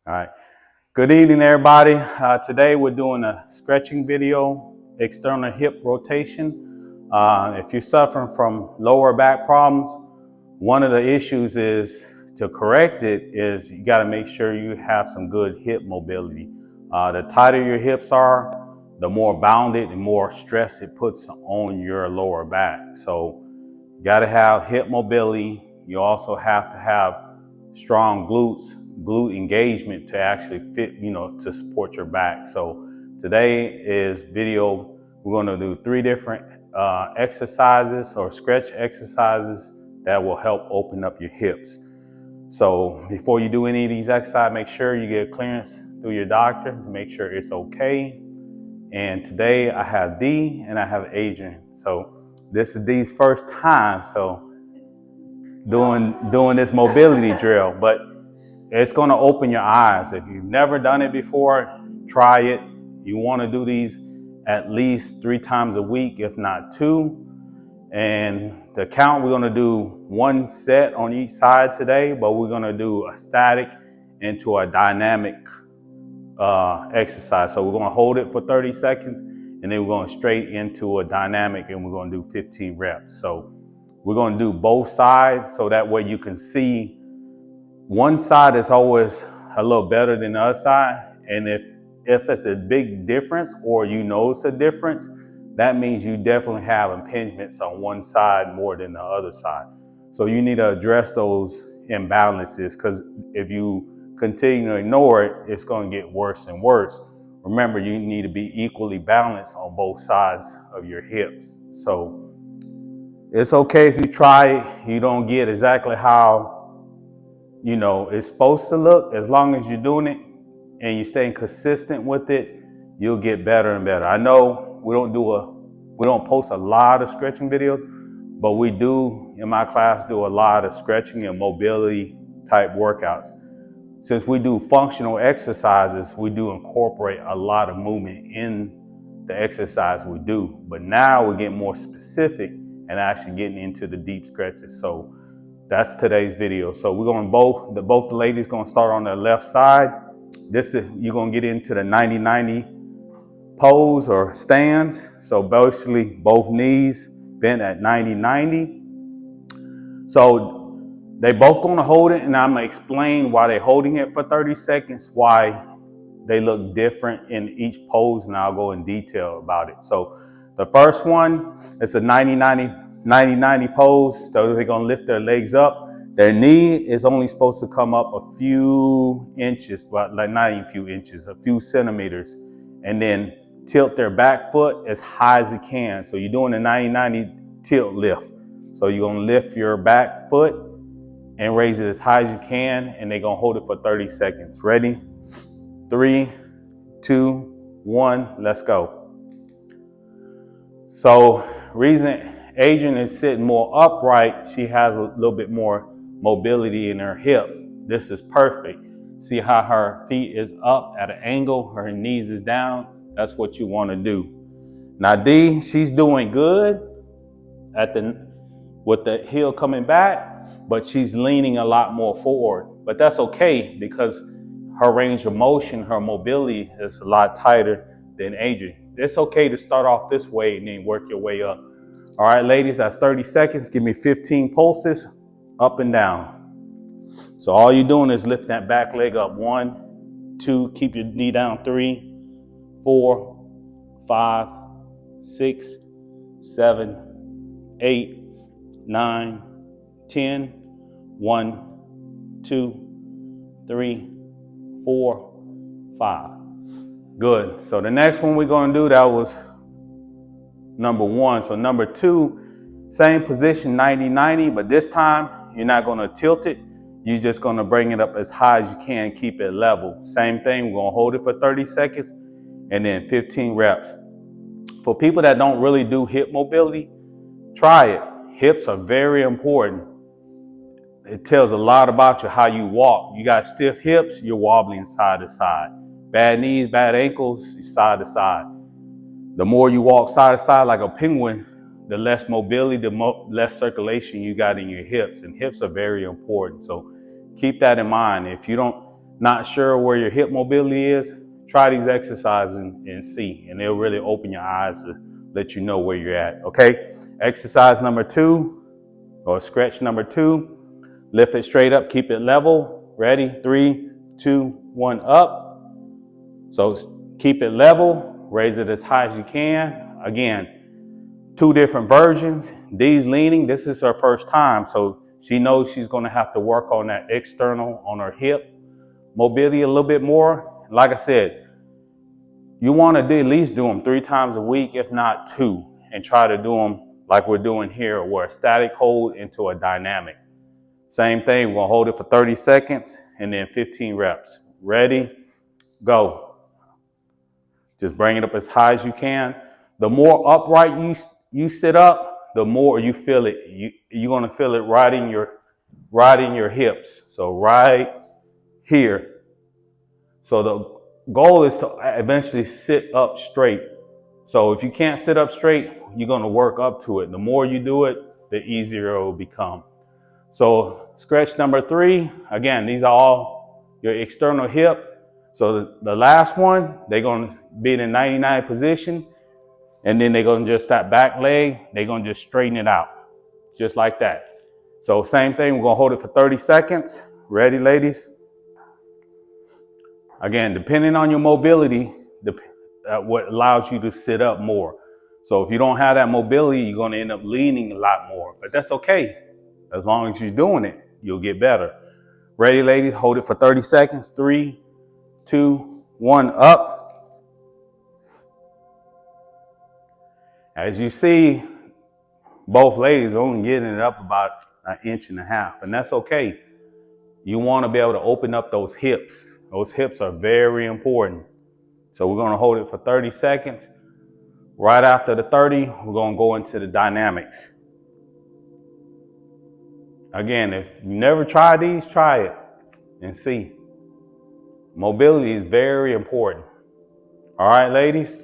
All right. Good evening, everybody. Today we're doing a stretching video, external hip rotation. If you're suffering from lower back problems, one of the issues is to correct it is you got to make sure you have some good hip mobility. The tighter your hips are, the more bounded and more stress it puts on your lower back. So you got to have hip mobility. You also have to have strong glute engagement to actually fit, to support your back. So today is video. We're going to do 3 different exercises or stretch exercises that will help open up your hips. So before you do any of these exercises, make sure you get clearance through your doctor to make sure it's okay. And today I have Dee and I have Adrian. So this is Dee's first time, so doing this mobility drill, but it's going to open your eyes. If you've never done it before, try it. You want to do these at least 3 times a week, if not 2. And the count, we're going to do 1 set on each side today, but we're going to do a static into a dynamic exercise. So we're going to hold it for 30 seconds, and then we're going straight into a dynamic, and we're going to do 15 reps. So we're going to do both sides, so that way you can see one side is always a little better than the other side. And if it's a big difference or you notice a difference, that means you definitely have impingements on one side more than the other side. So you need to address those imbalances, because if you continue to ignore it, it's going to get worse and worse. Remember, you need to be equally balanced on both sides of your hips. So it's okay if you try it, you don't get exactly how it's supposed to look. As long as you're doing it and you're staying consistent with it, you'll get better and better. I know we don't post a lot of stretching videos, but we do in my class do a lot of stretching and mobility type workouts. Since we do functional exercises, we do incorporate a lot of movement in the exercise we do. But now we're getting more specific and actually getting into the deep stretches. So that's today's video. So we're going both the ladies going to start on the left side. You're going to get into the 90-90 pose or stands. So basically both knees bent at 90-90. So they both going to hold it, and I'm going to explain why they're holding it for 30 seconds, why they look different in each pose, and I'll go in detail about it. So the first one is a 90-90 pose. So they're going to lift their legs up. Their knee is only supposed to come up a few inches, but like not even a few inches, a few centimeters, and then tilt their back foot as high as you can. So you're doing a 90-90 tilt lift. So you're going to lift your back foot and raise it as high as you can, and they're going to hold it for 30 seconds. Ready? 3, 2, 1, let's go. So reason Adrian is sitting more upright, she has a little bit more mobility in her hip. This is perfect. See how her feet is up at an angle, her knees is down. That's what you want to do. Now Dee, she's doing good with the heel coming back, but she's leaning a lot more forward. But that's okay, because her range of motion, her mobility is a lot tighter than Adrian. It's okay to start off this way and then work your way up. All right, ladies, that's 30 seconds. Give me 15 pulses up and down. So all you're doing is lift that back leg up. 1, 2, keep your knee down. 3, 4, 5, 6, 7, 8, 9, 10, 1, 2, 3, 4, 5. Good. So the next one we're going to do, that was number 1. So number 2, same position, 90-90, but this time you're not going to tilt it. You're just going to bring it up as high as you can, keep it level. Same thing, we're going to hold it for 30 seconds and then 15 reps. For people that don't really do hip mobility, try it. Hips are very important. It tells a lot about you, how you walk. You got stiff hips, you're wobbling side to side. Bad knees, bad ankles, side to side. The more you walk side to side like a penguin, the less mobility, the less circulation you got in your hips. And hips are very important. So keep that in mind. If you don't not sure where your hip mobility is, try these exercises and see, and they'll really open your eyes to let you know where you're at, okay? Exercise number 2, or stretch number 2, lift it straight up, keep it level. Ready? 3, 2, 1, up. So keep it level, raise it as high as you can. Again, 2 different versions. Dee's leaning, this is her first time, so she knows she's gonna have to work on that external, on her hip mobility a little bit more. Like I said, you want to at least do them 3 times a week, if not 2, and try to do them like we're doing here, where a static hold into a dynamic. Same thing, we're going to hold it for 30 seconds and then 15 reps. Ready, go. Just bring it up as high as you can. The more upright you sit up, the more you feel it. You're going to feel it right in your hips. So right here. So the goal is to eventually sit up straight. So if you can't sit up straight, you're going to work up to it. The more you do it, the easier it will become. So stretch number 3, again, these are all your external hip. So the last one, they're going to be in a 99 position, and then they're going to just that back leg, they're going to just straighten it out, just like that. So same thing, we're going to hold it for 30 seconds. Ready, ladies? Again, depending on your mobility, what allows you to sit up more. So if you don't have that mobility, you're going to end up leaning a lot more. But that's okay. As long as you're doing it, you'll get better. Ready, ladies? Hold it for 30 seconds. 3, 2, 1, up. As you see, both ladies are only getting it up about 1.5 inches, and that's okay. You want to be able to open up those hips. Those hips are very important. So we're going to hold it for 30 seconds. Right after the 30, we're going to go into the dynamics. Again, if you never tried these, try it and see. Mobility is very important. All right, ladies,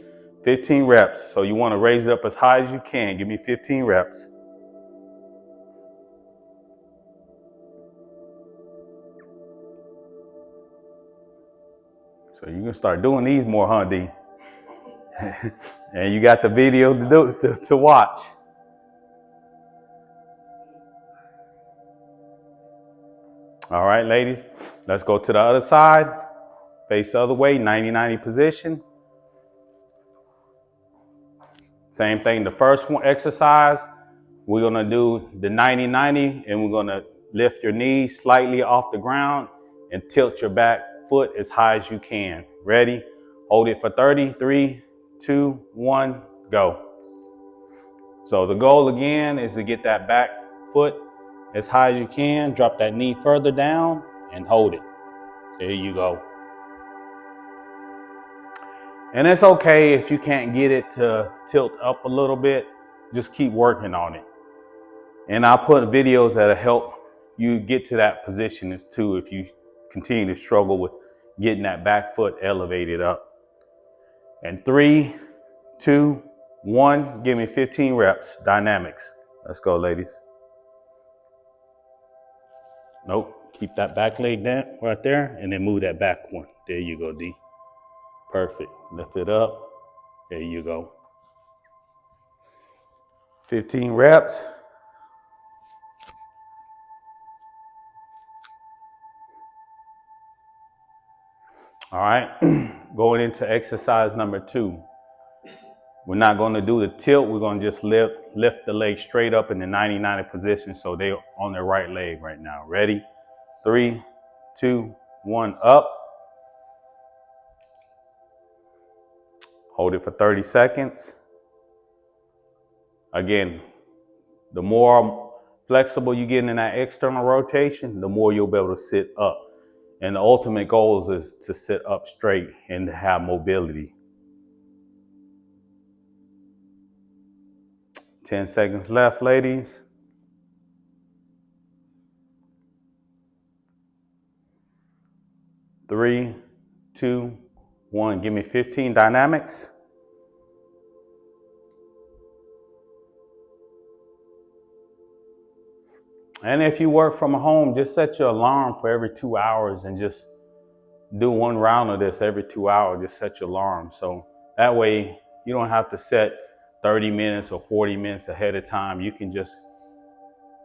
15 reps. So you want to raise it up as high as you can. Give me 15 reps. So you can start doing these more, huh, D? And you got the video to watch. All right, ladies, let's go to the other side. Face the other way, 90-90 position. Same thing, the first one exercise, we're gonna do the 90-90, and we're gonna lift your knees slightly off the ground and tilt your back foot as high as you can. Ready? Hold it for 30, 3, 2, 1, go. So the goal again is to get that back foot as high as you can, drop that knee further down and hold it. There you go. And it's okay if you can't get it to tilt up a little bit, just keep working on it. And I'll put videos that'll help you get to that position too if you continue to struggle with getting that back foot elevated up. And 3, 2, 1, give me 15 reps, dynamics. Let's go, ladies. Nope, keep that back leg down right there and then move that back one. There you go, D. Perfect, lift it up. There you go. 15 reps. All right, going into exercise number 2. We're not going to do the tilt. We're going to just lift the leg straight up in the 90-90 position so they're on their right leg right now. Ready? 3, 2, 1, up. Hold it for 30 seconds. Again, the more flexible you get in that external rotation, the more you'll be able to sit up. And the ultimate goal is to sit up straight and to have mobility. 10 seconds left, ladies. Three, 2, 1. Give me 15 dynamics. And if you work from home, just set your alarm for every 2 hours and just do one round of this every 2 hours. Just set your alarm. So that way you don't have to set 30 minutes or 40 minutes ahead of time. You can just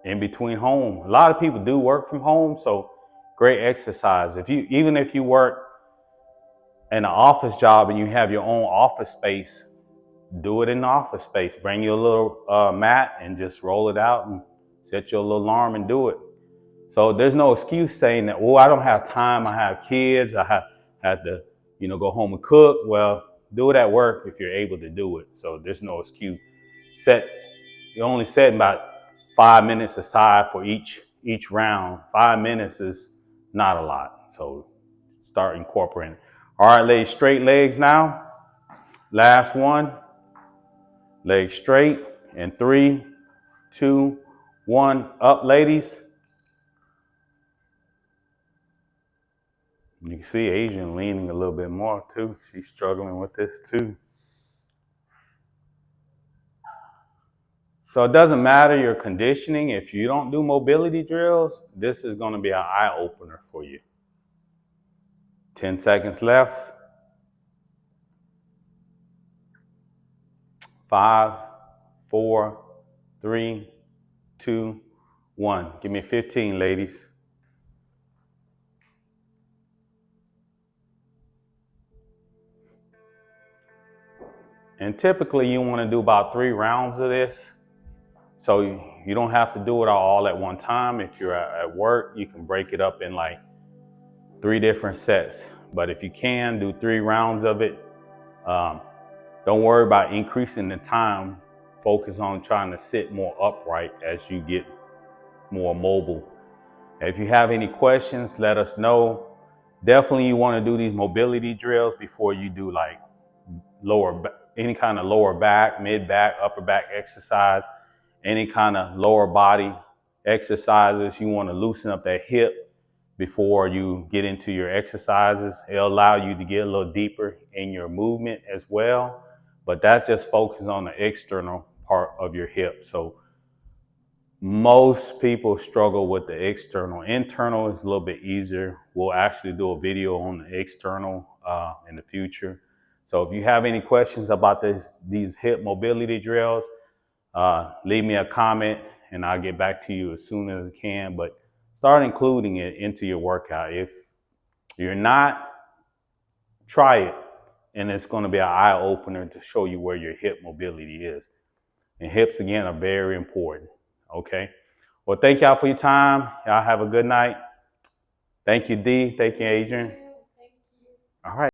in between home. A lot of people do work from home, so great exercise. Even if you work in an office job and you have your own office space, do it in the office space. Bring your little mat and just roll it out and set your little alarm and do it. So there's no excuse saying that, oh, I don't have time. I have kids. I have to, go home and cook. Well, do it at work if you're able to do it. So there's no excuse. You're only setting about 5 minutes aside for each round. 5 minutes is not a lot. So start incorporating. All right, ladies, straight legs now. Last one. Legs straight. And 3, 2, 1. Up, ladies. You can see Asian leaning a little bit more too. She's struggling with this too. So it doesn't matter your conditioning. If you don't do mobility drills, this is going to be an eye opener for you. 10 seconds left. 5, 4, 3, 2, 1. Give me 15, ladies. And typically you want to do about 3 rounds of this. So you don't have to do it all at one time. If you're at work, you can break it up in like 3 different sets. But if you can, do 3 rounds of it. Don't worry about increasing the time. Focus on trying to sit more upright as you get more mobile. If you have any questions, let us know. Definitely you want to do these mobility drills before you do like any kind of lower back, mid back, upper back exercise, any kind of lower body exercises. You want to loosen up that hip before you get into your exercises. It'll allow you to get a little deeper in your movement as well. But that's just focusing on the external part of your hip. So most people struggle with the external. Internal is a little bit easier. We'll actually do a video on the external in the future. So if you have any questions about these hip mobility drills, leave me a comment and I'll get back to you as soon as I can. But start including it into your workout. If you're not, try it. And it's going to be an eye opener to show you where your hip mobility is. And hips, again, are very important. Okay. Well, thank y'all for your time. Y'all have a good night. Thank you, Dee. Thank you, Adrian. All right.